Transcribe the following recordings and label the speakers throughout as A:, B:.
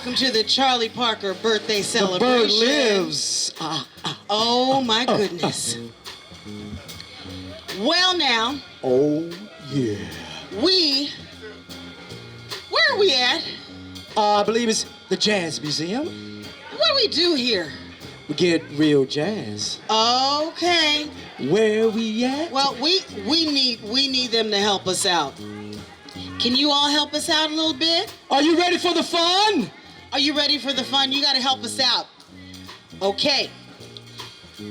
A: welcome to the Charlie Parker birthday celebration.
B: The bird lives.
A: Oh my goodness. Well now.
B: Oh yeah.
A: Where are we at?
B: I believe it's the Jazz Museum.
A: What do we do here?
B: We get real jazz.
A: Okay.
B: Where we at?
A: Well, we need them to help us out. Can you all help us out a little bit?
B: Are you ready for the fun?
A: Are you ready for the fun? You got to help us out. Okay.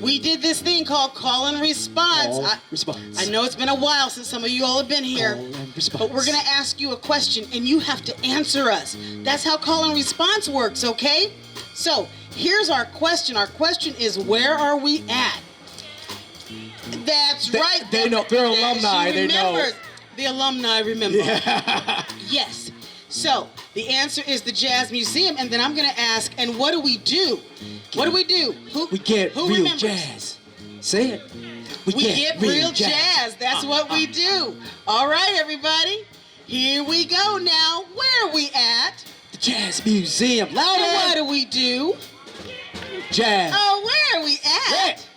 A: We did this thing called call and response.
B: Response.
A: I know it's been a while since some of you all have been here.
B: Call and response.
A: But we're going to ask you a question and you have to answer us. That's how call and response works, okay? So, here's our question. Our question is, where are we at? That's right.
B: They know. They're alumni. They know.
A: The alumni remember.
B: Yeah.
A: Yes. So, the answer is the Jazz Museum, and then I'm going to ask, and what do we do? What do we do?
B: We get
A: who
B: real
A: remembers?
B: jazz. Say it.
A: We get real jazz. That's what we do. All right, everybody. Here we go now. Where are we at?
B: The Jazz Museum. Louder.
A: And what do we do?
B: Jazz.
A: Oh, where are we at?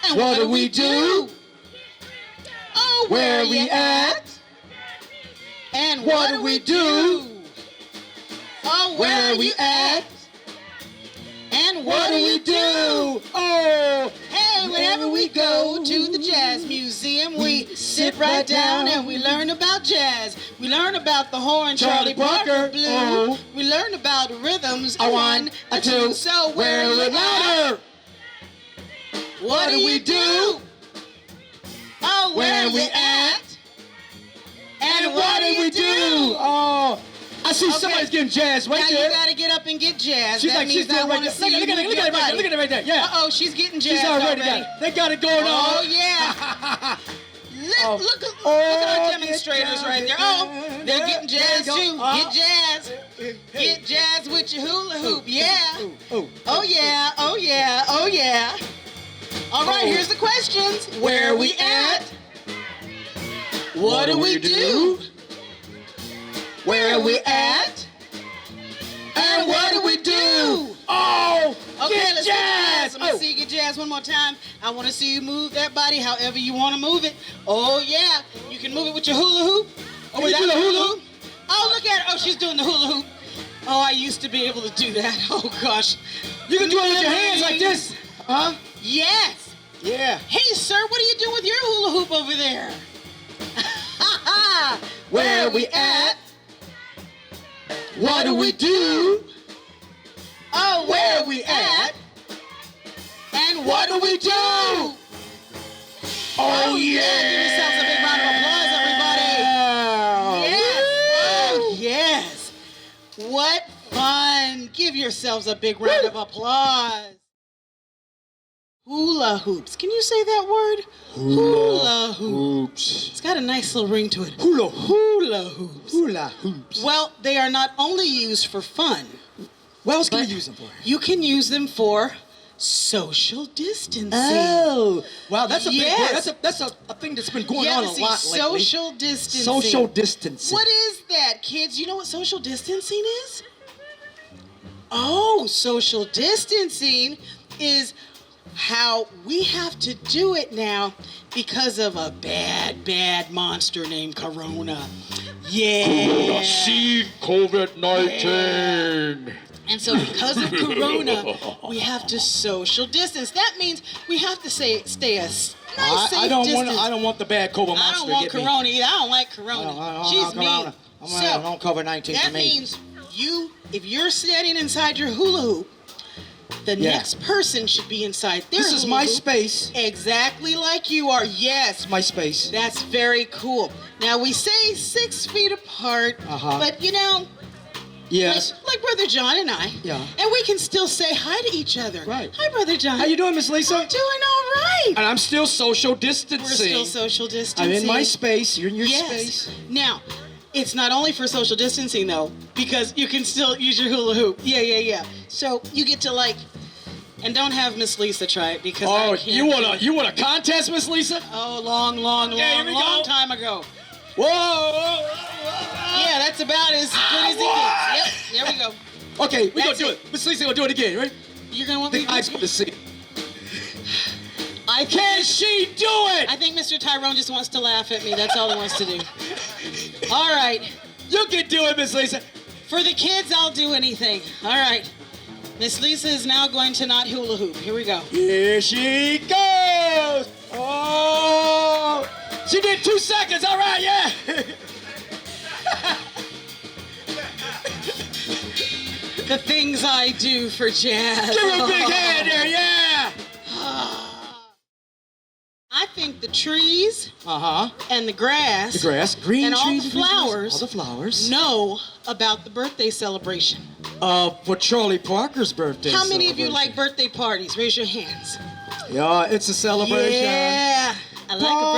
A: And
B: what do we do?
A: Oh, where are we at? And what do we do? Oh, where are we at? And what do we do?
B: Oh,
A: hey, whenever we go to the Jazz Museum, we sit right down and we learn about jazz. We learn about the horn, Charlie Parker Blue.
B: Oh.
A: We learn about rhythms,
B: a one, a two.
A: So where
B: are we louder?
A: What do we do? Oh, where are we at? And what do you do?
B: Oh, I see somebody's getting jazz right there.
A: Now you gotta get up and get jazz.
B: She's
A: that
B: like,
A: means
B: she's
A: I
B: doing right
A: want to
B: there.
A: see you move
B: Look
A: your
B: at
A: body.
B: it right there. Yeah.
A: Uh-oh, she's getting jazz
B: She's already got it. They got it going on.
A: Oh, yeah. Look at our demonstrators right there. Oh, they're getting jazz too. Get jazz. Get jazz with your hula hoop. Yeah. Oh, yeah. Oh, yeah. Oh, yeah. All right, here's the questions. Where are we at? What do we do? Where are we at? And what do we do?
B: Oh,
A: okay,
B: get
A: let's
B: jazz.
A: get jazz. I'm gonna see you get jazz one more time. I want to see you move that body however you want to move it. Oh yeah, you can move it with your hula hoop.
B: Oh, you do the hula hoop?
A: Oh, look at her. Oh, she's doing the hula hoop. Oh, I used to be able to do that. Oh gosh.
B: You can do it with your hands like this. Huh?
A: Yes.
B: Yeah.
A: Hey, sir, what are you doing with your hula hoop over there?
B: Where are we at? What do we do?
A: Oh, where are we at? And what do we do?
B: Oh, yeah.
A: Give yourselves a big round of applause, everybody. Yes. Oh, yes. What fun. Give yourselves a big round of applause. Hula hoops. Can you say that word? Hula hoops. It's got a nice little ring to it.
B: Hula
A: hoops.
B: Hula hoops.
A: Well, they are not only used for fun.
B: What else can you use them for?
A: You can use them for social distancing.
B: Oh, wow, that's a big
A: Yes.
B: word. That's a thing that's been going on a lot lately.
A: Social distancing.
B: Social distancing.
A: What is that, kids? You know what social distancing is? Oh, social distancing is how we have to do it now because of a bad monster named Corona. Yeah.
C: See COVID-19.
A: And so because of Corona, we have to social distance. That means we have to stay a nice safe distance.
B: I don't want the bad COVID monster
A: I don't want
B: to get me.
A: Corona either. I don't like Corona. She's mean.
B: I don't COVID-19
A: that
B: for me.
A: means if you're standing inside your hula hoop, the next person should be inside their hula hoop.
B: This is my space.
A: Exactly like you are. Yes.
B: My space.
A: That's very cool. Now, we say 6 feet apart, but you know,
B: yes,
A: like Brother John and I.
B: Yeah.
A: And we can still say hi to each other.
B: Right.
A: Hi, Brother John.
B: How you doing, Miss Lisa?
A: I'm doing all right.
B: And I'm still social distancing.
A: We're still social distancing.
B: I'm in my space. You're in your
A: yes.
B: space.
A: Now, it's not only for social distancing, though, because you can still use your hula hoop. Yeah. So you get to and don't have Miss Lisa try it because I can't.
B: You want a contest, Miss Lisa?
A: Oh, long time ago.
B: Whoa.
A: Yeah, that's about as good as it gets. Yep, there we go.
B: Okay, we gonna
A: That's
B: do
A: it.
B: it. Miss Lisa gonna do it again, right?
A: You're gonna want me
B: The eyes
A: to
B: want to see it.
A: I
B: Can she do it?
A: I think Mr. Tyrone just wants to laugh at me. That's all he wants to do. All right.
B: You can do it, Miss Lisa.
A: For the kids, I'll do anything. All right. Miss Lisa is now going to not hula hoop. Here we go.
B: Here she goes. Oh, she did 2 seconds. All right, yeah.
A: The things I do for jazz.
B: Give her a big hand there, yeah.
A: I think the trees
B: Uh-huh.
A: and the grass,
B: green
A: and all
B: trees,
A: the
B: green trees,
A: flowers,
B: all the flowers.
A: know about the birthday celebration.
B: For Charlie Parker's birthday.
A: How many of you
B: celebration.
A: like birthday parties? Raise your hands.
B: Yeah, it's a celebration.
A: Yeah. I like a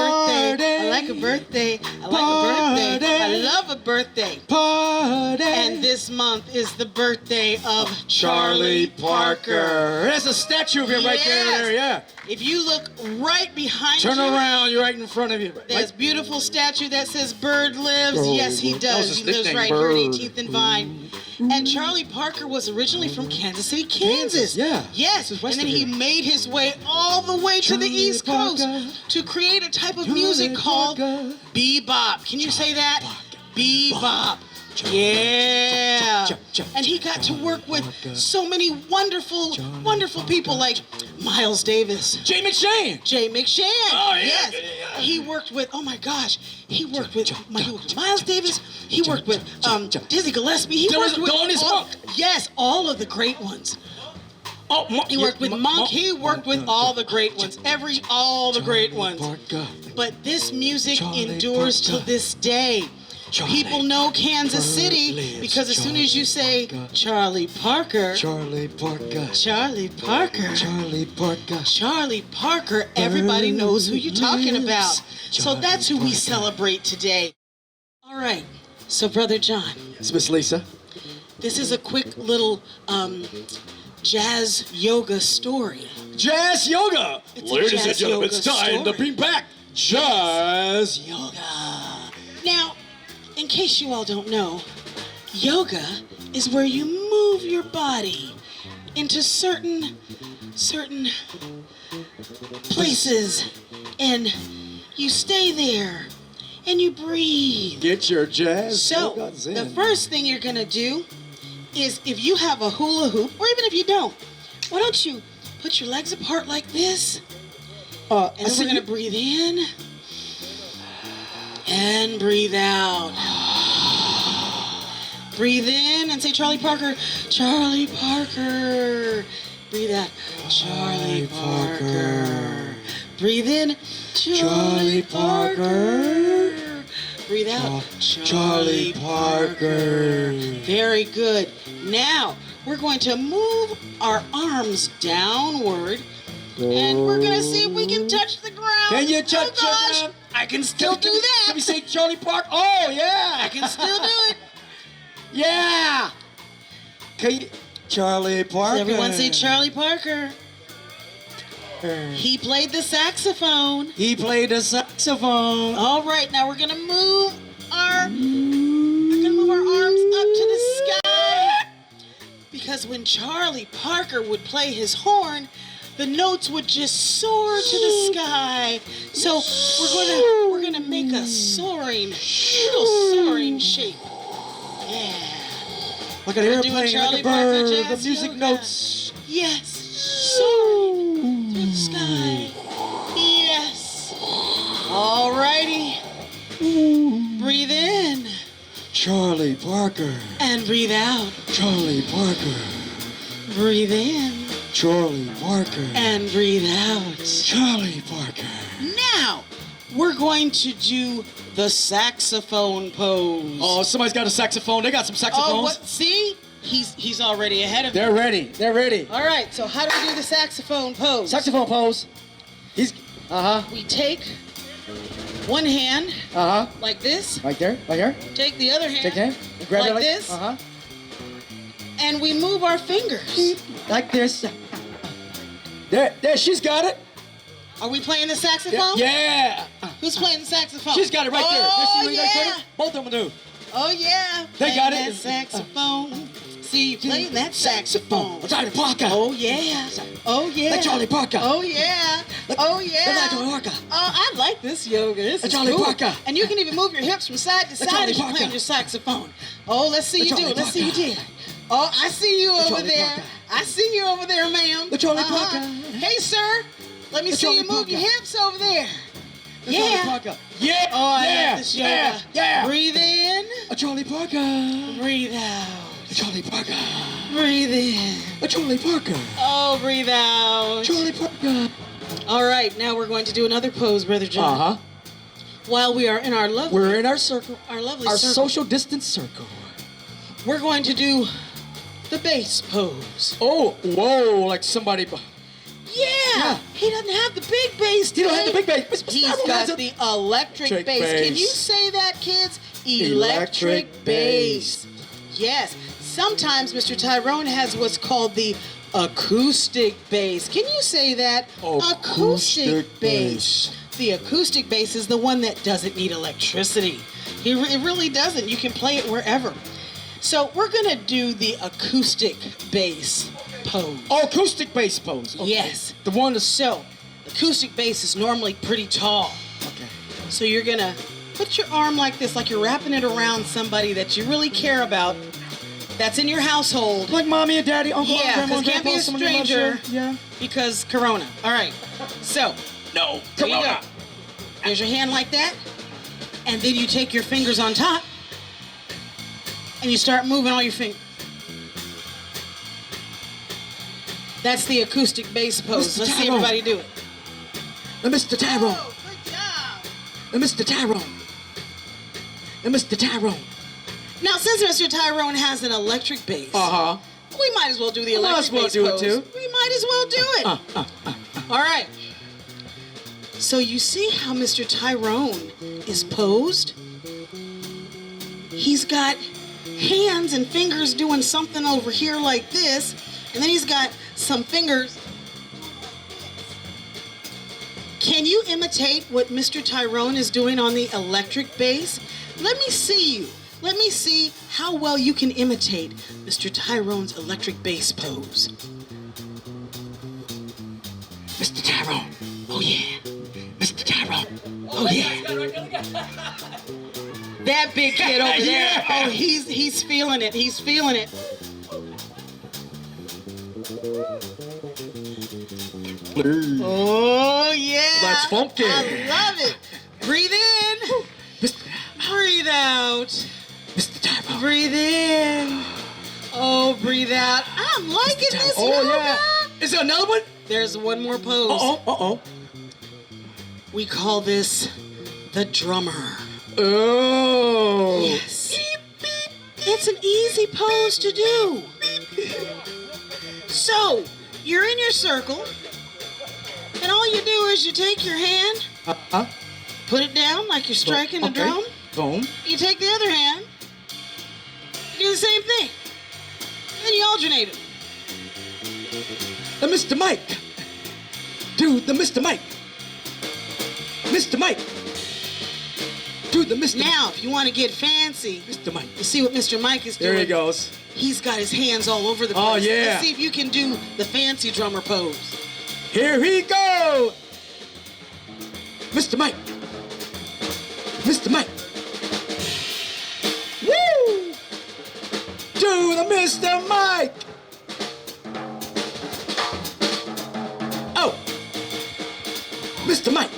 A: birthday. I like a birthday. I like a birthday. I love a birthday.
B: Party.
A: And this month is the birthday of Charlie Parker.
B: There's a statue of him right there, yeah.
A: If you look right behind
B: Turn
A: you,
B: around, you're right in front of you.
A: there's a beautiful statue that says Bird Lives.
B: Oh,
A: Yes, he
B: that was
A: does.
B: his
A: He lives
B: nickname,
A: right here at
B: Bird.
A: 18th and Vine. And Charlie Parker was originally from Kansas City, Kansas.
B: Yeah.
A: Yes.
B: This is
A: And
B: west
A: then
B: of
A: he
B: here.
A: made his way all the way to the
B: Charlie
A: East Coast
B: Parker.
A: to create a type of music called
B: Parker.
A: bebop. Can you say that? Bebop. Yeah. And he got to work with so many wonderful, wonderful people like Miles Davis.
B: Jay McShane.
A: Jay McShane.
B: Oh, yeah,
A: Yes.
B: yeah.
A: He worked with, oh my gosh, he worked with Miles Davis. He worked with Dizzy Gillespie. He worked with
B: Thelonious
A: all,
B: Monk.
A: yes, all of the great ones.
B: Oh, Monk.
A: He worked with Monk. He worked with all the great ones. All the great ones.
B: Parker.
A: But this music
B: Charlie
A: endures
B: Parker.
A: to this day. People know Kansas City
B: lives.
A: because as soon as you say
B: Parker.
A: Charlie Parker,
B: Charlie Parker.
A: Charlie Parker,
B: Charlie Parker.
A: Charlie Parker, everybody knows who you're talking about. So
B: Charlie
A: that's who we
B: Parker.
A: celebrate today. All right. So, Brother John,
B: It's Miss Lisa.
A: this is a quick little jazz yoga story.
B: Jazz yoga.
A: It's a jazz yoga
B: it's time
A: story.
B: to bring back jazz yoga.
A: Yoga. Now, in case you all don't know, yoga is where you move your body into certain places and you stay there and you breathe.
B: Get your jazz
A: So,
B: yoga in.
A: the first thing you're gonna do is if you have a hula hoop, or even if you don't, why don't you put your legs apart like this? And then we're gonna breathe in and breathe out. Breathe in and say Charlie Parker. Charlie Parker. Breathe out. Charlie Parker. Breathe in. Charlie Parker. Breathe out.
B: Charlie Parker.
A: Very good. Now, we're going to move our arms downward. And we're going to see if we can touch the ground.
B: Can you touch
A: Oh, gosh.
B: it? I can still
A: do that.
B: Can we say Charlie Parker? Oh, yeah.
A: I can still do it.
B: Yeah. Can you? Charlie Parker.
A: Everyone say Charlie Parker. He played the saxophone.
B: He played the saxophone.
A: All right, now we're gonna move our arms up to the sky. Because when Charlie Parker would play his horn, the notes would just soar to the sky. So we're gonna make a soaring, little soaring shape. Yeah.
B: Like an
A: doing
B: airplane,
A: Charlie
B: like a bird,
A: Parker
B: the
A: jazz
B: music
A: yoga.
B: notes.
A: Yes. Soaring through the sky. Yes. All righty. Breathe in
B: Charlie Parker.
A: and breathe out.
B: Charlie Parker.
A: Breathe in
B: Charlie Parker.
A: and breathe out.
B: Charlie Parker.
A: Now, we're going to do the saxophone pose.
B: Oh, somebody's got a saxophone. They got some saxophones.
A: Oh, what? See? He's already ahead of me.
B: They're ready. They're ready.
A: All right, so how do we do the saxophone pose?
B: Saxophone pose. He's.
A: We take one hand like this,
B: Right there. Right here.
A: take the other hand
B: Take hand. Grab
A: like
B: it like
A: this, and we move our fingers.
B: Like this. There. She's got it.
A: Are we playing the saxophone?
B: Yeah.
A: Who's playing the saxophone?
B: She's got it right there.
A: Oh,
B: See where you gotta put
A: yeah.
B: it? Both of them do.
A: Oh, yeah.
B: They got
A: Playing
B: it.
A: that saxophone. see you playing that saxophone.
B: Charlie Parker.
A: Oh, yeah. Oh, yeah.
B: Like Charlie Parker.
A: Oh, yeah. Oh, yeah.
B: Like Charlie Parker.
A: Oh, I like this yoga. This is
B: Charlie
A: cool.
B: Parker.
A: And you can even move your hips from side to side
B: Charlie
A: as you're
B: Parker.
A: playing your saxophone. Oh, let's see you do
B: Charlie
A: it. Let's see you
B: Parker.
A: do it. Oh, I see you over
B: Charlie
A: there.
B: Parker.
A: I see you over there, ma'am.
B: Charlie Parker.
A: Hey, sir. Let me see you
B: Charlie
A: move your
B: Parker.
A: hips over there.
B: Charlie
A: Yeah.
B: Parker. Yeah.
A: Oh, I
B: yeah.
A: like this yoga.
B: Yeah. Yeah.
A: Breathe in.
B: Charlie Parker.
A: Breathe out.
B: Charlie Parker.
A: Breathe in.
B: Charlie Parker.
A: Oh, breathe out.
B: Charlie Parker.
A: All right, now we're going to do another pose, Brother John.
B: Uh-huh.
A: While we are in our lovely,
B: We're in our circle.
A: our lovely
B: Our
A: circle,
B: social distance circle.
A: we're going to do the bass pose.
B: Oh, whoa, like somebody.
A: Yeah, he doesn't have the big bass.
B: You don't have the
A: today.
B: big bass.
A: He's
B: Mr.
A: got
B: Tyrone
A: the electric
B: Electric
A: bass. Can
B: bass.
A: you say that, kids?
B: Electric bass.
A: Yes. Sometimes Mr. Tyrone has what's called the acoustic bass. Can you say that?
B: Acoustic bass.
A: The acoustic bass is the one that doesn't need electricity. It really doesn't. You can play it wherever. So we're gonna do the acoustic bass pose.
B: Oh, acoustic bass pose. Okay.
A: Yes.
B: The one that's.
A: So, acoustic bass is normally pretty tall.
B: Okay.
A: So you're gonna put your arm like this, like you're wrapping it around somebody that you really care about, that's in your household.
B: Like mommy and daddy, uncle,
A: Yeah,
B: grandma,
A: 'cause it can't be
B: grandpa,
A: a
B: someone you love,
A: stranger.
B: sure. Yeah.
A: Because Corona. All right. So,
B: No.
A: there you go. There's your hand like that. And then you take your fingers on top and you start moving all your fingers. That's the acoustic bass pose.
B: Mr.
A: Let's see
B: Tyrone.
A: everybody do it.
B: Mr. Tyrone.
A: Oh, good job.
B: Mr. Tyrone. Mr. Tyrone.
A: Now, since Mr. Tyrone has an electric bass,
B: Uh-huh.
A: we might as well do the
B: Might
A: electric
B: as well
A: bass
B: do it,
A: pose.
B: too.
A: We might as well do it. All right. So you see how Mr. Tyrone is posed? He's got hands and fingers doing something over here like this, and then he's got some fingers. Can you imitate what Mr. Tyrone is doing on the electric bass? Let me see you. Let me see how well you can imitate Mr. Tyrone's electric bass pose.
B: Mr. Tyrone. Oh, yeah. Mr. Tyrone. Oh, yeah.
A: That big kid over there.
B: Yeah.
A: Oh, he's feeling it. He's feeling it. Oh, yeah.
B: That's funky.
A: I love it. Breathe in.
B: Mr.
A: Breathe out.
B: Mr. Tyrone.
A: Breathe in. Oh, breathe out. I'm liking this
B: Oh,
A: yoga.
B: yeah. Is there another one?
A: There's one more pose.
B: Uh-oh.
A: We call this the drummer.
B: Oh.
A: Yes. It's an easy pose to do. So, you're in your circle, and all you do is you take your hand,
B: Uh-huh.
A: put it down like you're striking a
B: Okay.
A: drum.
B: Boom.
A: You take the other hand, you do the same thing. Then you alternate it.
B: The Mr. Mike. Dude, the Mr. Mike. Mr. Mike. Dude, the Mr.
A: Now, if you want to get fancy,
B: Mr. Mike.
A: you see what Mr. Mike is doing.
B: There he goes.
A: He's got his hands all over the place.
B: Oh, yeah.
A: Let's see if you can do the fancy drummer pose.
B: Here he goes. Mr. Mike. Mr. Mike. Woo! Do the Mr. Mike. Oh. Mr. Mike.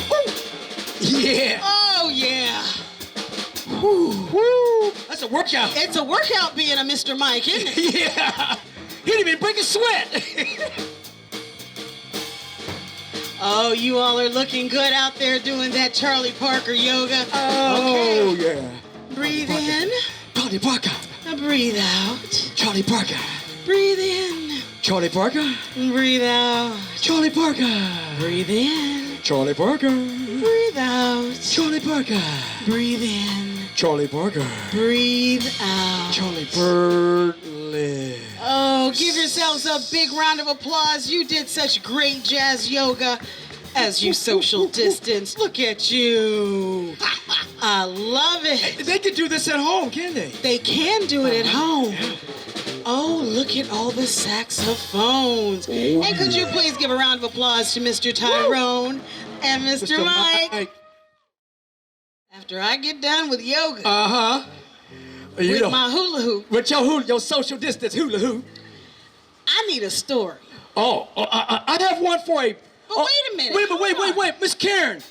B: Woo! Yeah.
A: Oh, yeah.
B: Woo. That's a workout.
A: It's a workout being a Mr. Mike, isn't it?
B: Yeah. He didn't even break a sweat.
A: Oh, you all are looking good out there doing that Charlie Parker yoga.
B: Oh,
A: Okay.
B: yeah.
A: Breathe in.
B: Charlie Parker.
A: Now breathe out.
B: Charlie Parker.
A: Breathe in.
B: Charlie Parker.
A: Breathe out.
B: Charlie Parker.
A: Breathe in.
B: Charlie Parker.
A: Breathe out.
B: Charlie Parker.
A: Breathe in.
B: Charlie Parker.
A: Breathe out.
B: Charlie Birdley.
A: Oh, give yourselves a big round of applause. You did such great jazz yoga. as you social distance. Look at you. I love it.
B: They can do this at home, can't they?
A: They can do it at home. Oh, look at all the saxophones. And could you please give a round of applause to Mr. Tyrone and Mr. Mike? After I get done with yoga, with my hula hoop,
B: with your social distance hula hoop,
A: I need a story.
B: I have one for you.
A: But wait a minute.
B: Wait, Miss Karen.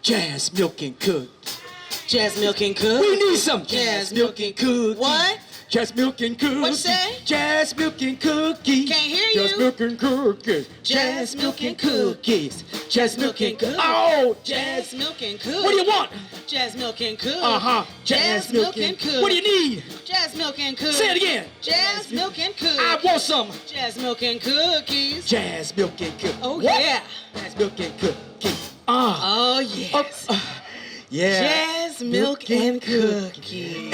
B: Jazz milk and cookies.
A: Jazz milk and cookies.
B: We need some jazz milk and cookies.
A: What?
B: Jazz milk and cookies.
A: What'd you say?
B: Jazz milk and cookies.
A: Can't hear you.
B: Jazz milk and cookies.
A: Jazz milk and cookies.
B: Jazz milk and cookies.
A: Oh, jazz milk and cookies.
B: What do you want?
A: Jazz milk and cookies.
B: Jazz milk and cookies. What do you need?
A: Jazz milk and cookies.
B: Say it again.
A: Jazz milk and cookies.
B: I want some.
A: Jazz milk and cookies.
B: Jazz milk and cookies.
A: Oh,
B: what?
A: Yeah.
B: Jazz milk and cookies.
A: Oh, yes.
B: Yeah.
A: Jazz milk and cookies.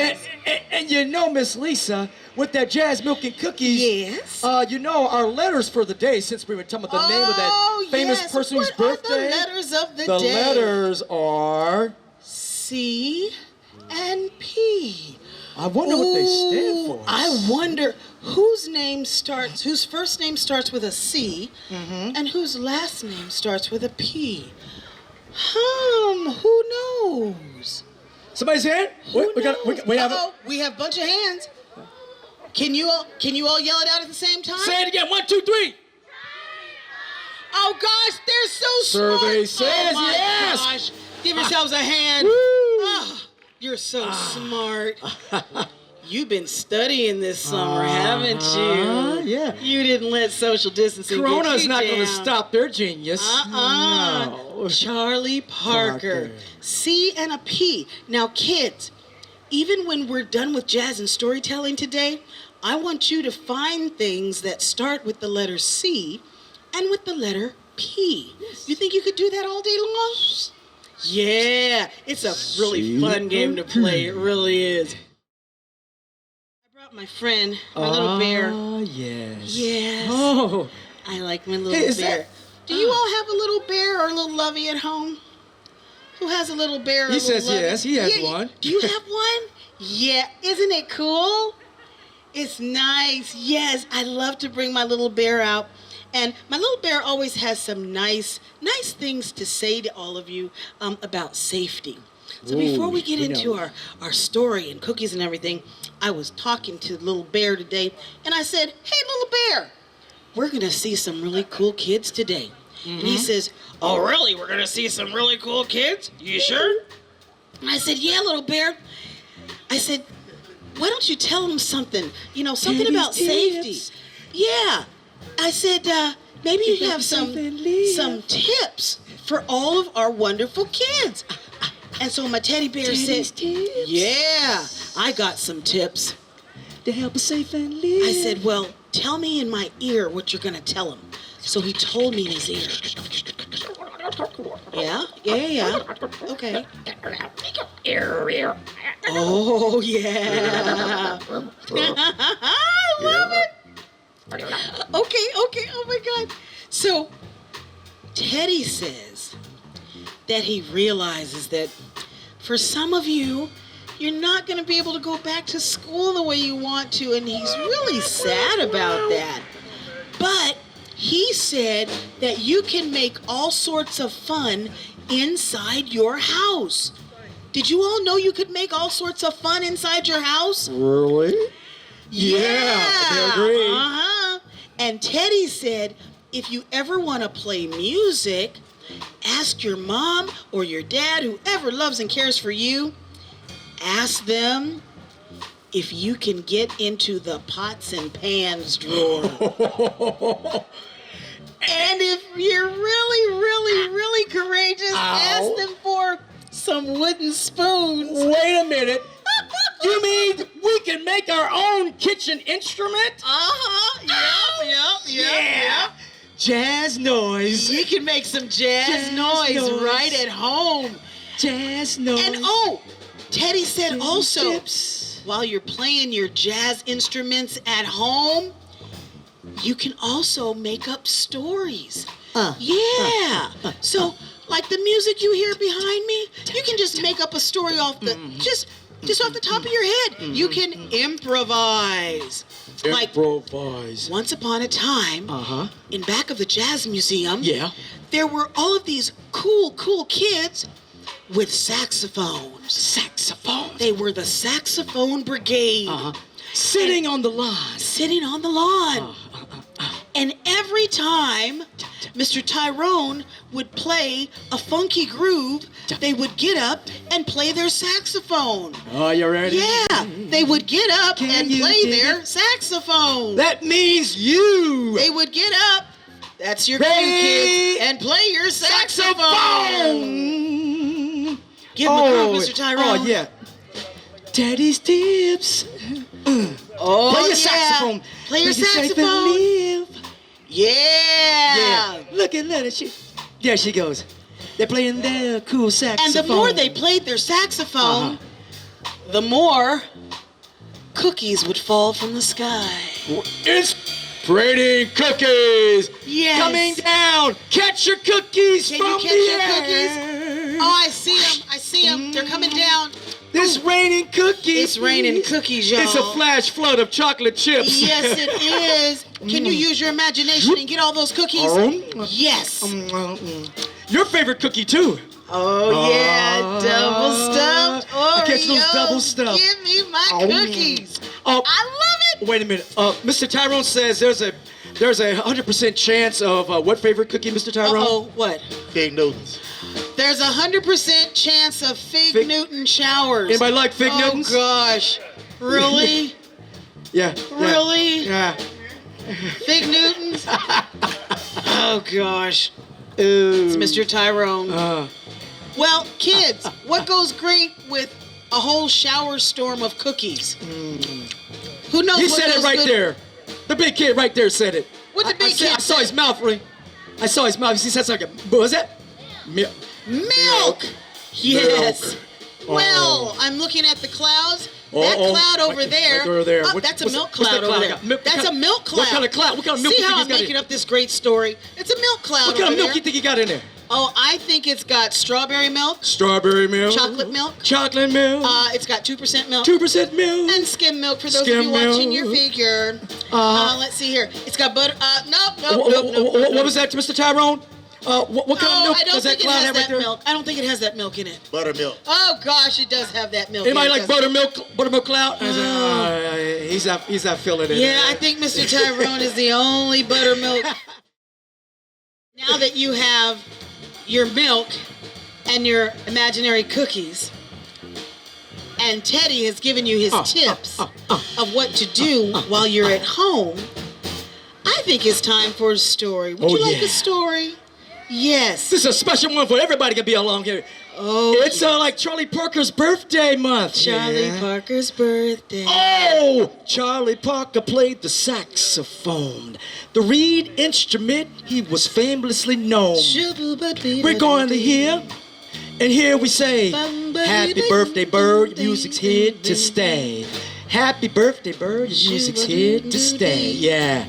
B: And you know, Miss Lisa, with that jazz milk and cookies,
A: yes.
B: You know, our letters for the day, since we were talking about the name of that famous person whose birthday.
A: What are the letters of the day?
B: The letters are
A: C and P.
B: I wonder what they stand for.
A: I wonder whose first name starts with a C and whose last name starts with a P. Who knows?
B: Somebody's hand? We have
A: we have a bunch of hands. Can you all yell it out at the same time?
B: Say it again. 1, 2, 3.
A: Oh gosh, they're so
B: Survey
A: smart.
B: says
A: my
B: yes.
A: Gosh. Give yourselves a hand.
B: Woo.
A: Oh, you're so smart. You've been studying this summer, haven't you?
B: Yeah.
A: You didn't let social distancing
B: Corona's
A: get you
B: not
A: down.
B: going to stop their genius. No.
A: Charlie Parker. C and a P. Now, kids, even when we're done with jazz and storytelling today, I want you to find things that start with the letter C and with the letter P. You think you could do that all day long? Yeah, it's a really fun game to play. It really is. I brought my friend, my little bear.
B: Oh, yes.
A: Yes.
B: Oh.
A: I like my little bear. Do you all have a little bear or a little lovey at home? Who has a little bear or a
B: He
A: little
B: says
A: lovey?
B: yes, he has one.
A: Do you have one? Yeah. Isn't it cool? It's nice. Yes, I love to bring my little bear out. And my little bear always has some nice things to say to all of you about safety. So before we get into our story and cookies and everything, I was talking to the little bear today, and I said, hey, little bear, we're going to see some really cool kids today. And he says, oh, really? We're going to see some really cool kids? You sure? And I said, yeah, little bear. I said, why don't you tell them something? You know, something about safety. Yeah. I said, maybe you have some tips for all of our wonderful kids. And so my teddy bear said, yeah, I got some tips.
B: To help us safe and live.
A: I said, well, tell me in my ear what you're going to tell him. So he told me in his ear. Yeah? Okay. Oh, yeah. I love it. Okay, oh my God. So, Teddy says that he realizes that for some of you, you're not going to be able to go back to school the way you want to, and he's really sad about that. But he said that you can make all sorts of fun inside your house. Did you all know you could make all sorts of fun inside your house?
B: Really?
A: Yeah.
B: I agree.
A: And Teddy said, if you ever want to play music, ask your mom or your dad, whoever loves and cares for you, ask them if you can get into the pots and pans drawer. And if you're really courageous, ask them for some wooden spoons.
B: Wait a minute. You mean we can make our own kitchen instrument?
A: Yep.
B: Jazz noise.
A: You can make some jazz noise right at home.
B: Jazz noise.
A: And Teddy said also, while you're playing your jazz instruments at home, you can also make up stories. Yeah. So, like the music you hear behind me, you can just make up a story off the just off the top of your head. You can improvise.
B: Improvise.
A: Like once upon a time, in back of the Jazz Museum, there were all of these cool kids with saxophones.
B: Saxophones?
A: They were the saxophone brigade.
B: Sitting on the lawn.
A: Sitting on the lawn. And every time Mr. Tyrone would play a funky groove, they would get up and play their saxophone.
B: Oh, you ready?
A: Yeah, they would get up and play their saxophone.
B: That means you.
A: They would get up, that's your cue, kids, and play your saxophone. Give them a groove, Mr. Tyrone.
B: Oh, yeah. Daddy's tips.
A: Oh,
B: play your saxophone.
A: Play your saxophone. Yeah.
B: Look at that. There she goes. They're playing their cool saxophone.
A: And the more they played their saxophone, the more cookies would fall from the sky.
B: It's raining cookies.
A: Yes.
B: Coming down. Catch your cookies
A: Can
B: from
A: you catch
B: the
A: your
B: air.
A: cookies? Oh, I see them. They're coming down.
B: It's raining cookies.
A: It's raining cookies, y'all.
B: It's a flash flood of chocolate chips.
A: Yes, it is. Can you use your imagination and get all those cookies? Yes.
B: Your favorite cookie, too.
A: Oh, yeah. Double stuffed Oreos.
B: I catch those double stuffed.
A: Give me my cookies. I love it.
B: Wait a minute. Mr. Tyrone says there's a 100% chance of what favorite cookie, Mr. Tyrone?
A: Uh-oh, what?
C: Fig Newtons.
A: There's a 100% chance of Fig Newton showers.
B: Anybody like Fig Newtons?
A: Oh, gosh. Really?
B: Yeah.
A: Really?
B: Yeah.
A: Fig Newtons? Oh, gosh.
B: Ooh.
A: It's Mr. Tyrone. Well, kids, what goes great with a whole shower storm of cookies? Who knows
B: He
A: what
B: said it
A: goes
B: right
A: good?
B: there. The big kid right there said it.
A: What the big kid
B: I saw
A: say?
B: his mouth, Ray. I saw his mouth. He said something. What was that?
A: Milk! Yes. Well, I'm looking at the clouds. That cloud over there.
B: Right over there.
A: Oh, that's a milk cloud over there.
B: Milk,
A: That's a milk cloud.
B: What kind of cloud? What kind of milk
A: See
B: you think
A: how
B: he's
A: I'm
B: got
A: making
B: in?
A: up this great story? It's a milk cloud
B: What kind
A: over
B: of milk
A: there.
B: you think he got in there?
A: Oh, I think it's got strawberry milk,
B: Strawberry milk.
A: chocolate milk.
B: Chocolate milk.
A: It's got 2% milk.
B: 2% milk.
A: And skim milk for those
B: Skim
A: of you watching
B: milk.
A: your figure. Let's see here. It's got butter. Nope.
B: What was that, Mr. Tyrone? What kind of milk
A: I don't
B: does that
A: think it
B: cloud
A: has
B: have right
A: that
B: there?
A: milk. I don't think it has that milk in it.
C: Buttermilk.
A: Oh gosh, it does have that milk.
B: Anybody
A: in it,
B: like
A: doesn't
B: buttermilk cloud? He's not feeling it.
A: Yeah, I think Mr. Tyrone is the only buttermilk. Now that you have your milk and your imaginary cookies, and Teddy has given you his tips of what to do while you're at home, I think it's time for a story. Would you like a story? Yes.
B: This is a special one for everybody to be along here.
A: Oh,
B: It's like Charlie Parker's birthday month.
A: Charlie Parker's birthday.
B: Oh, Charlie Parker played the saxophone, the reed instrument he was famously known. We're going to hear, and here we say, happy birthday, bird, music's here to stay. Happy birthday, bird, music's here to stay. Yeah.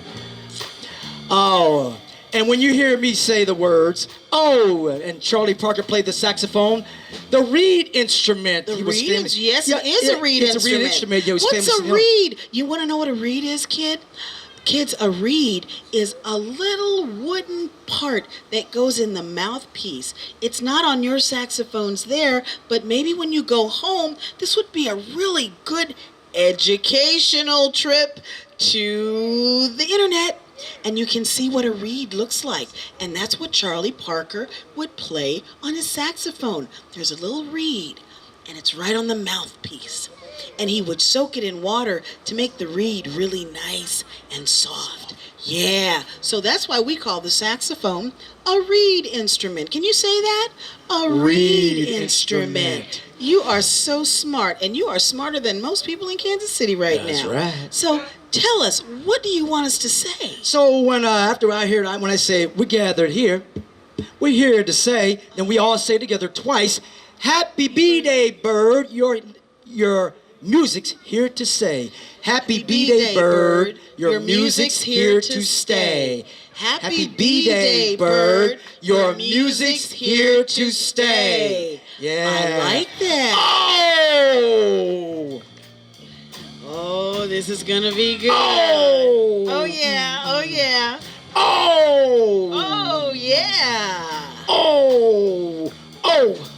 B: Oh, and when you hear me say the words, oh, and Charlie Parker played the saxophone, the reed instrument.
A: The
B: he was
A: reed
B: famous.
A: Yes, it is a reed instrument.
B: It's a reed instrument. He was
A: What's
B: famous
A: a reed? You want to know what a reed is, kid? Kids, a reed is a little wooden part that goes in the mouthpiece. It's not on your saxophones there, but maybe when you go home, this would be a really good educational trip to the internet. And you can see what a reed looks like. And that's what Charlie Parker would play on his saxophone. There's a little reed, and it's right on the mouthpiece. And he would soak it in water to make the reed really nice and soft. Yeah, so that's why we call the saxophone a reed instrument. Can you say that? A reed instrument. You are so smart, and you are smarter than most people in Kansas City right now.
B: That's right.
A: So tell us, what do you want us to say?
B: So when after I hear when I say we gathered here, we're here to say, and we all say together twice, Happy B-Day, bird. Your music's here to say. Happy B-Day, bird, your music's here to stay.
A: Happy B-Day, bird, your music's here to stay.
B: Yeah.
A: I like that.
B: Oh!
A: Oh, this is gonna be good.
B: Oh!
A: Oh yeah, oh yeah.
B: Oh!
A: Oh yeah.
B: Oh! Oh!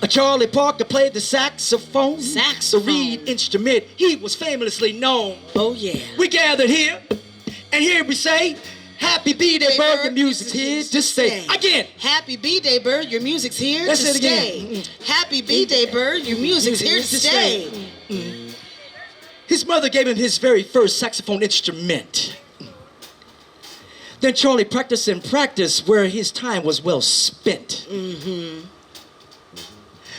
B: Charlie Parker played the saxophone.
A: Saxophone.
B: The reed instrument. He was famously known.
A: Oh yeah.
B: We gathered here, and here we say, Happy B-Day, bird, your music's here to stay. Again.
A: Happy B-Day, bird, your music's here
B: Let's
A: to
B: say it
A: stay.
B: again.
A: Happy B-Day, bird, your music's here to stay.
B: His mother gave him his very first saxophone instrument. Then Charlie practiced and practiced where his time was well spent.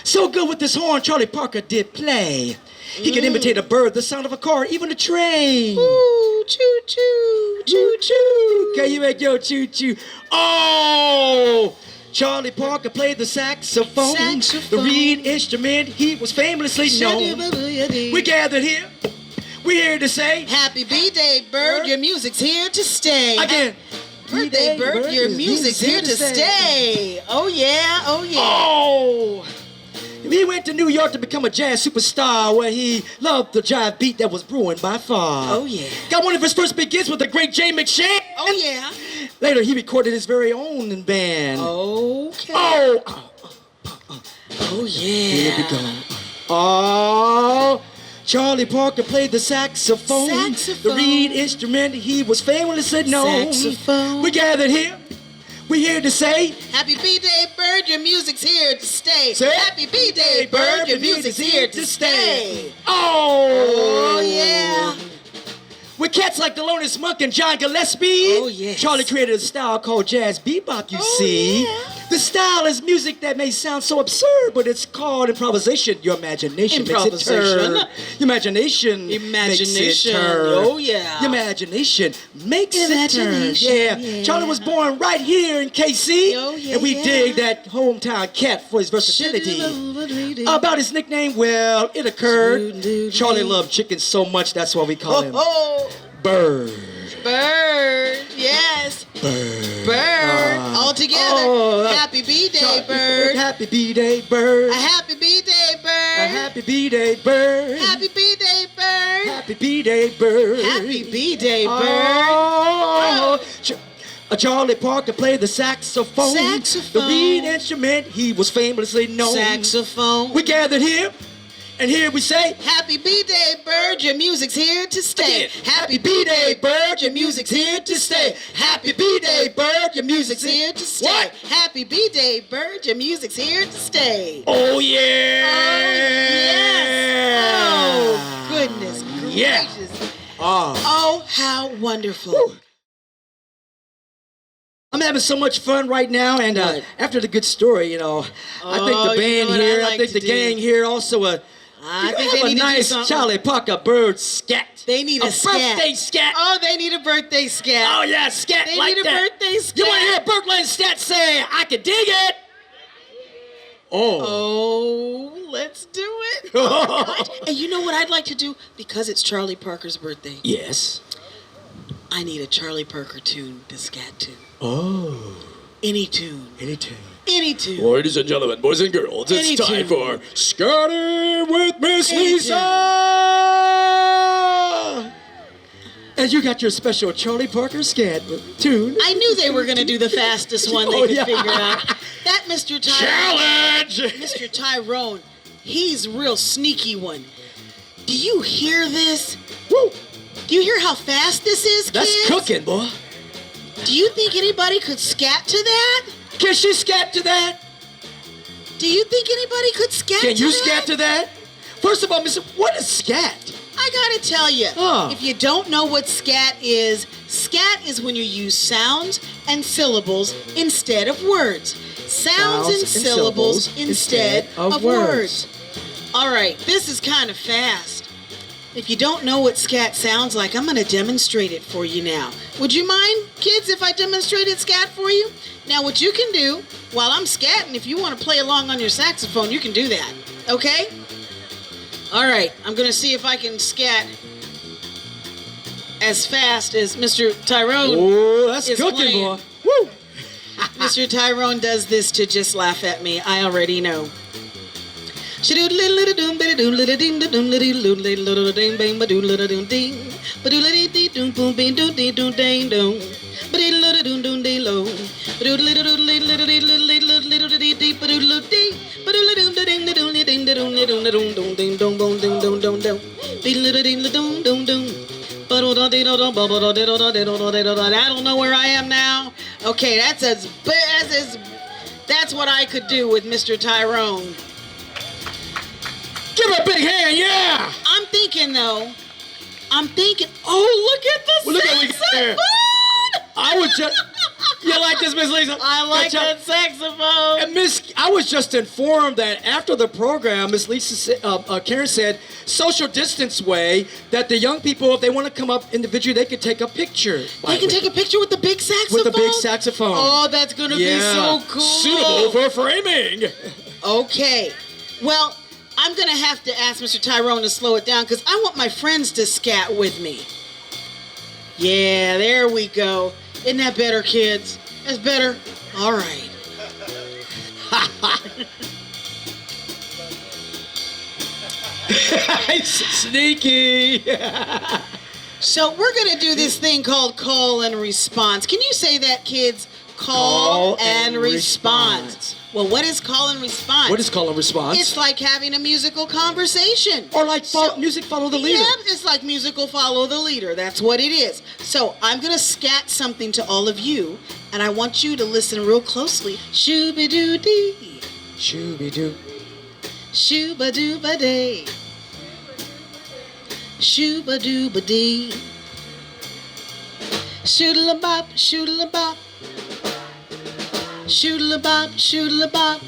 B: So good with this horn, Charlie Parker did play. He could imitate a bird, the sound of a car, even a train.
A: Ooh, choo choo, choo choo.
B: Can you make your choo choo? Oh! Charlie Parker played the saxophone. The reed instrument, he was famously known. We gathered here. We're here to say,
A: Happy B-Day, bird, your music's here to stay.
B: Again.
A: Birthday, bird, your music's here to stay. Oh yeah, oh yeah.
B: Oh! He went to New York to become a jazz superstar where he loved the jive beat that was brewing by far.
A: Oh yeah.
B: Got one of his first big hits with the great Jay McShane.
A: Oh yeah.
B: Later, he recorded his very own band.
A: Okay.
B: Oh!
A: Oh
B: Here we
A: yeah.
B: go. Oh! Charlie Parker played the saxophone.
A: Saxophone.
B: The reed instrument, he was famously known.
A: Saxophone.
B: We gathered here. We're here to say,
A: Happy B-Day, bird, your music's here to stay.
B: Say it.
A: Happy B-Day, bird, your music's here to stay.
B: Oh!
A: Oh yeah.
B: With cats like Thelonious Monk and John Gillespie,
A: Oh, yes.
B: Charlie created a style called jazz bebop, you see.
A: yeah.
B: The style is music that may sound so absurd, but it's called improvisation. Your imagination makes it turn. Your imagination makes it turn.
A: Oh, yeah.
B: Your imagination makes it turn.
A: Imagination,
B: Yeah.
A: yeah.
B: Charlie was born right here in KC,
A: Oh, yeah,
B: and we
A: yeah.
B: dig that hometown cat for his versatility. About his nickname, well, it occurred. Charlie loved chicken so much, that's why we call him
A: Oh,
B: Bird.
A: bird, yes. Bird. All together.
B: Oh,
A: Happy B-Day, bird.
B: Happy B-Day, bird.
A: A happy B-Day, bird.
B: A happy B-Day, bird.
A: Happy B-Day, bird.
B: Happy B-Day, bird.
A: Happy B-Day, bird.
B: Oh. Charlie Parker played the saxophone.
A: Saxophone.
B: The reed instrument, he was famously known.
A: Saxophone.
B: We gathered here, and here we say,
A: Happy B-Day, bird, your music's here to stay.
B: Again.
A: Happy B-Day, bird, your music's here to stay. Happy B-Day, bird, your music's here to stay.
B: What?
A: Happy B-Day, bird, your music's here to stay.
B: oh yeah.
A: Oh, goodness
B: Yeah.
A: gracious.
B: Oh.
A: Oh, how wonderful.
B: Whew. I'm having so much fun right now, and
A: What?
B: after the good story, I think
A: Oh,
B: the
A: you know
B: band
A: what
B: here,
A: I'd
B: I
A: like
B: think
A: to
B: the
A: do?
B: gang here also
A: I think
B: have
A: they
B: a
A: need to do
B: nice
A: something.
B: Charlie Parker bird scat.
A: They need a scat.
B: birthday scat.
A: Oh, they need a birthday scat.
B: Oh yeah, scat
A: They
B: like
A: need a
B: that.
A: birthday scat.
B: You want to hear Berkland scat say, "I can dig it"? Oh.
A: Oh, let's do it. And you know what I'd like to do? Because it's Charlie Parker's birthday,
B: Yes.
A: I need a Charlie Parker tune to scat to.
B: Oh.
A: Any tune.
B: Any tune.
A: Any tune.
B: Ladies and gentlemen, boys and girls, it's
A: Any
B: time
A: tune.
B: for Scotty with Miss
A: Any
B: Lisa. And you got your special Charlie Parker scat tune.
A: I knew they were going to do the fastest one they
B: Oh,
A: could
B: yeah.
A: figure out. That Mr.
B: Challenge!
A: Mr. Tyrone, he's a real sneaky one. Do you hear this?
B: Woo!
A: Do you hear how fast this is, kids?
B: That's cooking, boy.
A: Do you think anybody could scat to that?
B: Can she scat to that?
A: Do you think anybody could scat
B: Can
A: to
B: you
A: that?
B: scat to that? First of all, Miss, what is scat?
A: I gotta tell you, if you don't know what scat is when you use sounds and syllables instead of words. Sounds and syllables instead of words. All right, this is kind of fast. If you don't know what scat sounds like, I'm gonna demonstrate it for you now. Would you mind, kids, if I demonstrated scat for you? Now, what you can do while I'm scatting, if you want to play along on your saxophone, you can do that. Okay? All right, I'm gonna see if I can scat as fast as Mr. Tyrone.
B: Oh, that's
A: is
B: cooking,
A: playing.
B: boy. Woo!
A: Mr. Tyrone does this to just laugh at me. I already know. I don't know where I am now. Okay, that's what I could do with Mr. Tyrone.
B: Give him a big hand, yeah!
A: I'm thinking, oh, look at the
B: Well, look at what we got there.
A: saxophone!
B: I was just... You like this, Miss Lisa?
A: I like that saxophone.
B: And I was just informed that after the program, Miss Lisa, Karen said, social distance way, that the young people, if they want to come up individually, they can take a picture.
A: They can take a picture with the big saxophone?
B: With the big saxophone.
A: Oh, that's going to be so cool.
B: Suitable for framing.
A: Okay. Well, I'm going to have to ask Mr. Tyrone to slow it down because I want my friends to scat with me. Yeah, there we go. Isn't that better, kids? That's better? All right.
B: Sneaky.
A: So we're going to do this thing called call and response. Can you say that, kids? Call and response. Well, what is call and response?
B: What is call and response?
A: It's like having a musical conversation.
B: Or like music follow the leader.
A: Yeah, it's like musical follow the leader. That's what it is. So I'm going to scat something to all of you, and I want you to listen real closely. Shooby-doo-dee.
B: Shooby-doo.
A: Shooba-dooba-day. Shooba-dooba-dee. Shoodle-a-bop, shoodle-a-bop. Shoodle-a-bop, shoodle-a-bop.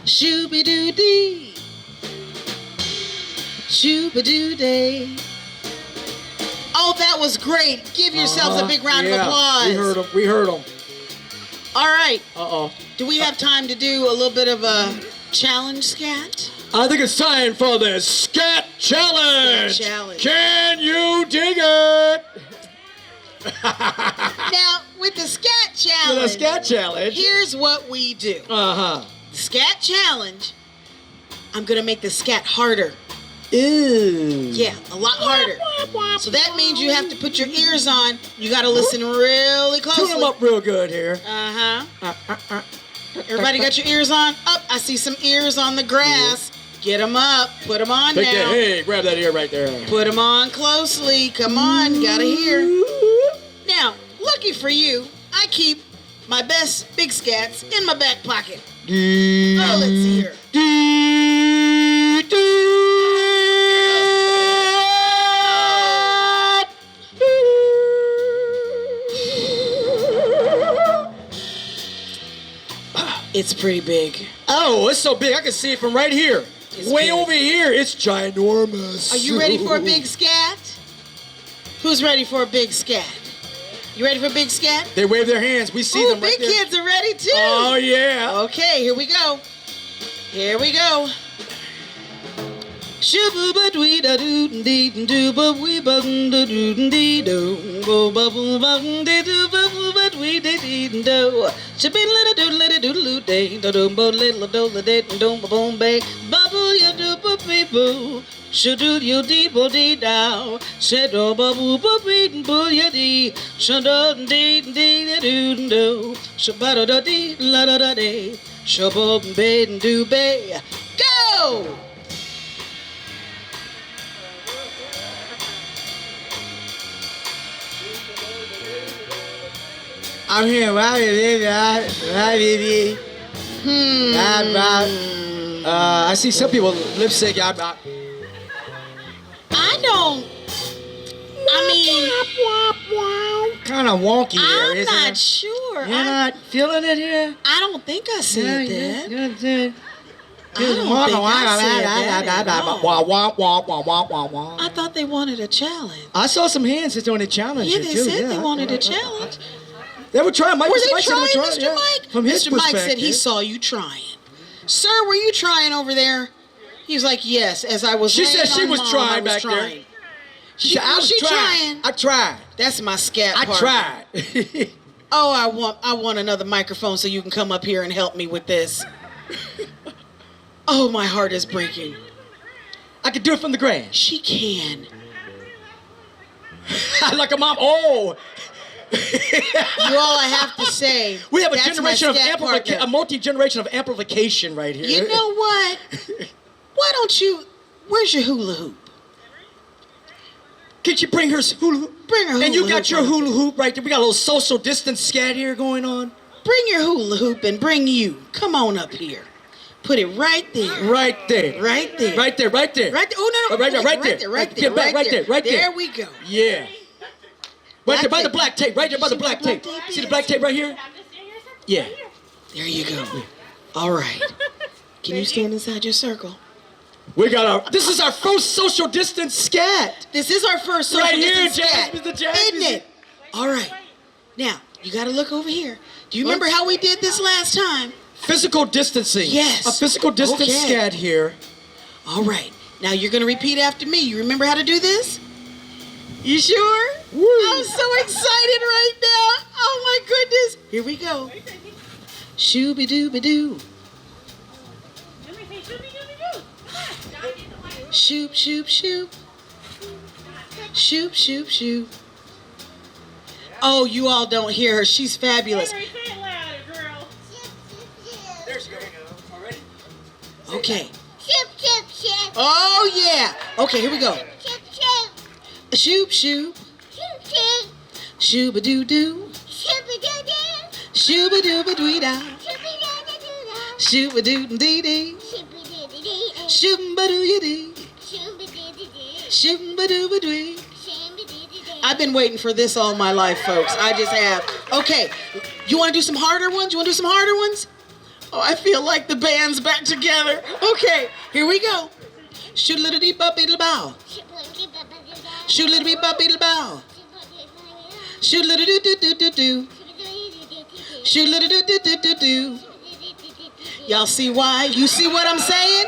A: Shooby-doo-dee. Shooba-doo-day. Oh, that was great. Give yourselves a big round of applause.
B: We heard them.
A: All right.
B: Uh-oh.
A: Do we have time to do a little bit of a challenge scat?
B: I think it's time for the Scat Challenge.
A: Scat Challenge.
B: Can you dig it?
A: Now, with the Scat Challenge,
B: The Scat Challenge.
A: here's what we do.
B: Uh-huh.
A: The Scat Challenge, I'm going to make the scat harder.
B: Ew.
A: Yeah, a lot harder. So that means you have to put your ears on. You got to listen really closely.
B: Tune them up real good here.
A: Uh-huh. Everybody got your ears on? Up. I see some ears on the grass. Get them up. Put them on
B: Take
A: now.
B: that, hey, grab that ear right there.
A: Put them on closely. Come on. Got to hear. Now, lucky for you, I keep my best big scats in my back pocket. Oh, let's see here. It's pretty big.
B: Oh, it's so big. I can see it from right here.
A: It's
B: Way
A: big.
B: over here. It's ginormous.
A: Are you ready for a big scat? Who's ready for a big scat? You ready for a big scat?
B: They wave their hands. We see them right
A: big
B: there.
A: kids are ready too.
B: Oh, yeah.
A: Okay, here we go. Here we go. Should you dee bo dee dow, said oh babu babee boo ya dee, shadon dee dee doo doo, shabada da dee la da da dee, shabob bed do bay. Go!
B: I'm here. I see some people lip sync.
A: I don't. I mean,
B: Kind of wonky here,
A: I'm
B: isn't
A: not
B: it?
A: sure.
B: You're not feeling it here?
A: I don't think I said that.
B: You're
A: I don't think I said that at all. I thought they wanted a challenge.
B: I saw some hands that's doing a challenge.
A: Yeah,
B: here,
A: they
B: too.
A: said they wanted a challenge.
B: They were trying. Mike,
A: Were they
B: Mike said
A: trying,
B: they were
A: Mr.
B: yeah.
A: Mike?
B: From his
A: Mr. Mike said he
B: perspective.
A: saw you trying. Sir, were you trying over there? He was like, yes, as I was
B: She said she was trying back there.
A: She said, I was trying.
B: I tried.
A: That's my scat part.
B: I tried.
A: Oh, I want another microphone so you can come up here and help me with this. Oh, my heart is breaking.
B: I could do it from the grass.
A: She can.
B: Like a mom. Oh.
A: You all I have to say.
B: We have a multi-generation of amplification right here.
A: You know what? Why don't you? Where's your hula hoop?
B: Could you bring her hula hoop?
A: Bring her hula hoop.
B: And you got your hula hoop right there. We got a little social distance scat here going on.
A: Bring your hula hoop and bring you. Come on up here. Put it right there.
B: Right there.
A: Right there.
B: Right there. Right there.
A: Right there. Oh no, no.
B: Right there. Right there.
A: Right there.
B: Get back. Right there. Right there.
A: There we go.
B: Yeah. Right there by the black tape. Right there by the black tape. See the black tape right here? Yeah.
A: There you go. All right. Can you stand inside your circle?
B: We got our. This is our first social distance scat.
A: This is our first social
B: right
A: distance
B: here,
A: scat. Isn't it? All right. Now you got to look over here. Do you remember how we did this last time?
B: Physical distancing.
A: Yes.
B: A physical distance scat here.
A: All right. Now you're gonna repeat after me. You remember how to do this? You sure?
B: Woo.
A: I'm so excited right now. Oh my goodness. Here we go. Shooby dooby doo. Shoop shoop shoop. Shoop shoop shoop. Oh, you all don't hear her. She's fabulous.
B: There she goes. Already?
A: Okay.
C: Shoop, shoop, shoop.
A: Oh yeah. Okay, here we go.
C: Shoop, shoop.
A: Shoop shoop.
C: Shoop, shoop.
A: Shooba doo doo.
C: Shooba-doo-doo.
A: Shooba dooba doo da.
C: Shooba-doo-doo-doo.
A: Shooba doo dee dee.
C: Shooba-doo-doo-doo.
A: Shooba doo ya dee.
C: Shooba-doo-doo-doo.
A: Shooba dooba doo.
C: Shooba-doo-doo-doo.
A: I've been waiting for this all my life, folks. I just have. Okay, you want to do some harder ones? You want to do some harder ones? Oh, I feel like the band's back together. Okay, here we go. Shoot a little deep up, beetle bow.
C: Shooba-doo-doo-doo.
A: Shoot a little deep up, beetle bow. Shoot a little do do do do do. Shoot a little do do do do do. Y'all see why? You see what I'm saying?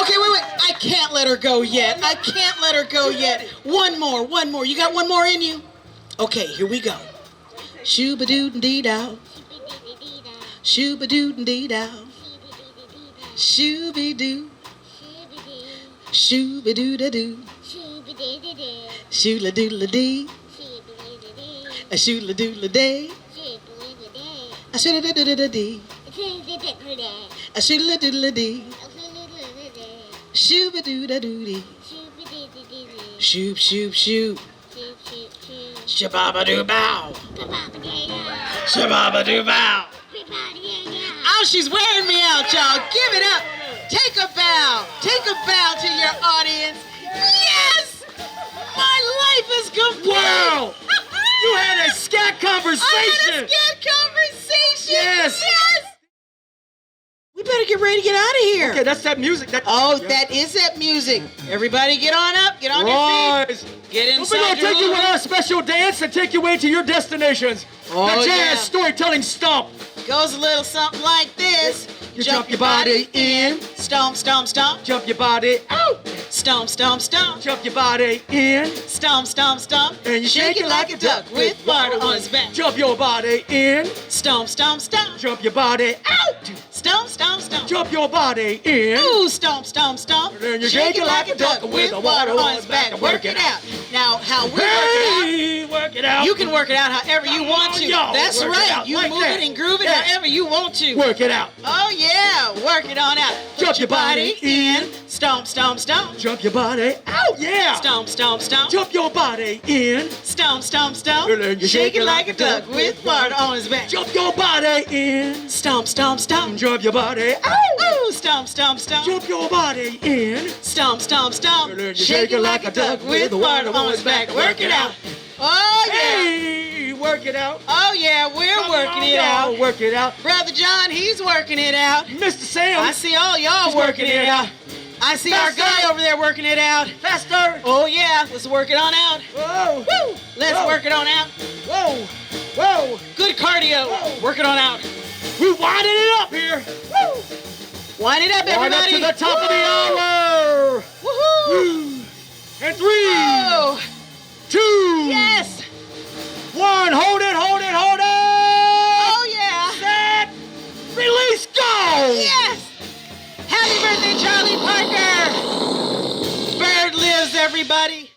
A: Okay, wait. I can't let her go yet. I can't let her go yet. One more. You got one more in you? Okay, here we go. Shooba-doo-dee-dow. Shooba-doo-dee-dow. Shooby-doo. Shooby-doo-da-doo. Shoot-la-doo-la-dee. A shoot-la-doo-la-day. A shoot-la-doo-la-dee. A shoot-la-doo-la-dee. Shooba-doo-da-doo-dee. Shoop, shoop, shoop. Shababa-doo-bow. Shababa-doo-bow. Oh, she's wearing me out, y'all. Give it up. Take a bow. Take a bow to your audience. Yes! My life is complete.
B: Wow! You had a scat conversation.
A: I had a scat conversation.
B: Yes.
A: We better get ready to get out of here.
B: Okay, that's that music.
A: That is that music. Everybody get on up. Get on your feet. Get inside
B: We're going to
A: your
B: take you
A: hula
B: on our special dance and take you away to your destinations.
A: Oh,
B: the jazz
A: yeah.
B: storytelling stomp.
A: Goes a little something like this.
B: You jump your body in.
A: Stomp, stomp, stomp.
B: Jump your body out.
A: Stomp, stomp, stomp.
B: Jump your body in.
A: Stomp, stomp, stomp.
B: And you
A: shake it like a duck with water on his back.
B: Jump your body in.
A: Stomp, stomp, stomp.
B: Jump your body out.
A: Stomp, stomp, stomp.
B: Jump your body in.
A: Ooh, stomp, stomp, stomp.
B: And then you shake it like a duck with water on his back.
A: Work it out. Now, how we
B: work it out.
A: You can work it out however you want to.
B: Yo,
A: that's
B: work it
A: right.
B: out
A: You
B: like
A: move
B: that.
A: it and groove it
B: Yeah.
A: however you want to.
B: Work it out.
A: Oh yeah, work it on out.
B: Jump your body in.
A: Stomp, stomp, stomp.
B: Jump your body out. Yeah.
A: Stomp, stomp, stomp.
B: Jump your body in.
A: Stomp, stomp, stomp.
B: And then you
A: Shake it like a duck with water on his back.
B: Jump your body in.
A: Stomp, stomp, stomp.
B: Jump your body out.
A: Ooh, stomp, stomp, stomp.
B: Jump your body in.
A: Stomp, stomp, stomp.
B: And then you
A: Shake it like a duck with water on his back. Work it out. Oh yeah.
B: Hey, work it out.
A: Oh yeah, we're working it out.
B: Work it out.
A: Brother John, he's working it out.
B: Mr. Sam.
A: I see all y'all working it out. I see our guy over there working it out.
B: Faster.
A: Oh yeah, let's work it on out.
B: Whoa.
A: Woo! Let's
B: Whoa.
A: work it on out.
B: Whoa. Whoa.
A: Good cardio.
B: Whoa.
A: Work it on out.
B: We winding it up here.
A: Woo! Wind it up, everybody.
B: Wind up to the top of the hour.
A: Woohoo!
B: And 3,
A: Oh,
B: 2,
A: yes.
B: 1. Hold it, hold it, hold it.
A: Oh, yeah.
B: Set. Release. Go.
A: Yes. Happy birthday, Charlie Parker. Bird lives, everybody.